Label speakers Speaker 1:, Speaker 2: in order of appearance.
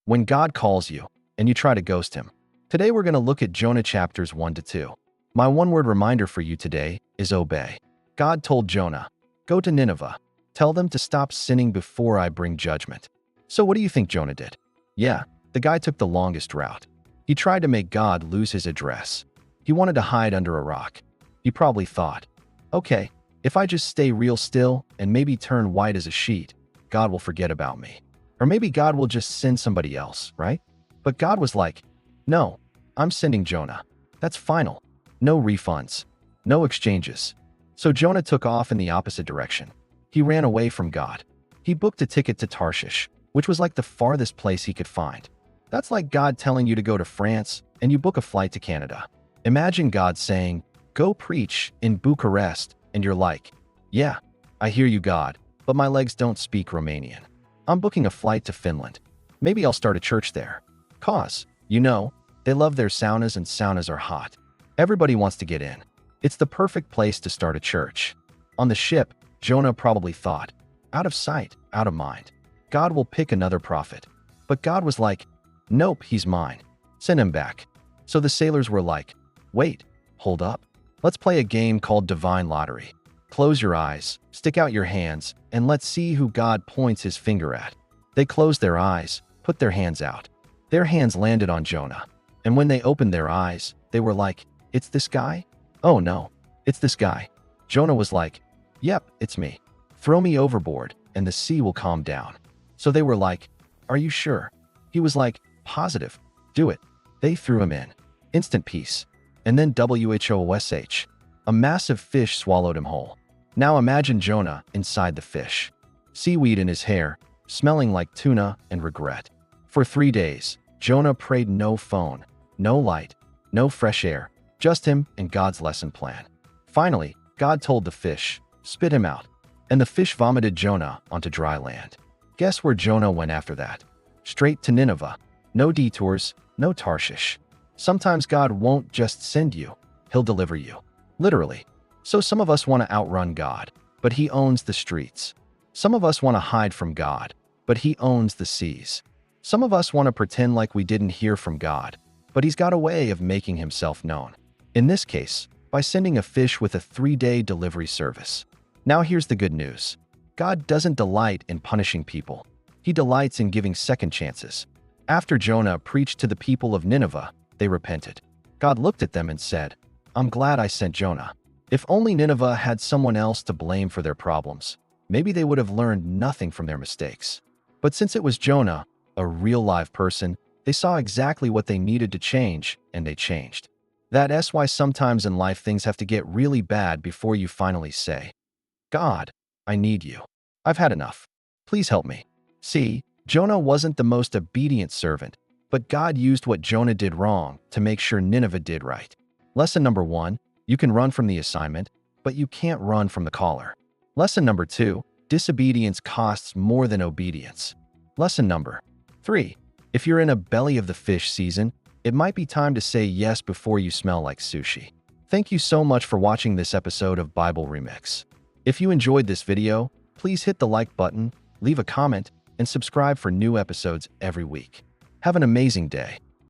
Speaker 1: when God calls you and you try to ghost him. Today we're going to look at Jonah chapters 1 to 2. My one-word reminder for you today is obey. God told Jonah, "Go to Nineveh. Tell them to stop sinning before I bring judgment." So what do you think Jonah did? Yeah, the guy took the longest route. He tried to make God lose his address. He wanted to hide under a rock. He probably thought, okay, if I just stay real still and maybe turn white as a sheet, God will forget about me. Or maybe God will just send somebody else, right? But God was like, no, I'm sending Jonah. That's final. No refunds. No exchanges. So Jonah took off in the opposite direction. He ran away from God. He booked a ticket to Tarshish, which was like the farthest place he could find. That's like God telling you to go to France and you book a flight to Canada. Imagine God saying, "Go preach in Bucharest," and you're like, "Yeah, I hear you, God, but my legs don't speak Romanian. I'm booking a flight to Finland. Maybe I'll start a church there." Cause, they love their saunas and saunas are hot. Everybody wants to get in. It's the perfect place to start a church. On the ship, Jonah probably thought, out of sight, out of mind. God will pick another prophet. But God was like, nope, he's mine. Send him back. So the sailors were like, wait, hold up. Let's play a game called Divine Lottery. Close your eyes, stick out your hands, and let's see who God points his finger at. They closed their eyes, put their hands out. Their hands landed on Jonah. And when they opened their eyes, they were like, it's this guy? Oh no, it's this guy. Jonah was like, yep, it's me. Throw me overboard, and the sea will calm down. So they were like, are you sure? He was like, positive. Do it. They threw him in. Instant peace. And then WHOSH. A massive fish swallowed him whole. Now imagine Jonah inside the fish. Seaweed in his hair, smelling like tuna and regret. For 3 days, Jonah prayed no phone, no light, no fresh air, just him and God's lesson plan. Finally, God told the fish, spit him out. And the fish vomited Jonah onto dry land. Guess where Jonah went after that? Straight to Nineveh. No detours, no Tarshish. Sometimes God won't just send you, he'll deliver you. Literally. So some of us want to outrun God, but he owns the streets. Some of us want to hide from God, but he owns the seas. Some of us want to pretend like we didn't hear from God, but he's got a way of making himself known. In this case, by sending a fish with a 3-day delivery service. Now here's the good news. God doesn't delight in punishing people. He delights in giving second chances. After Jonah preached to the people of Nineveh, they repented. God looked at them and said, I'm glad I sent Jonah. If only Nineveh had someone else to blame for their problems, maybe they would have learned nothing from their mistakes. But since it was Jonah, a real live person, they saw exactly what they needed to change, and they changed. That's why sometimes in life things have to get really bad before you finally say, God, I need you. I've had enough. Please help me. See, Jonah wasn't the most obedient servant, but God used what Jonah did wrong to make sure Nineveh did right. Lesson number 1, you can run from the assignment, but you can't run from the caller. Lesson number 2, disobedience costs more than obedience. Lesson number 3, if you're in a belly of the fish season, it might be time to say yes before you smell like sushi. Thank you so much for watching this episode of Bible Remix. If you enjoyed this video, please hit the like button, leave a comment, and subscribe for new episodes every week. Have an amazing day.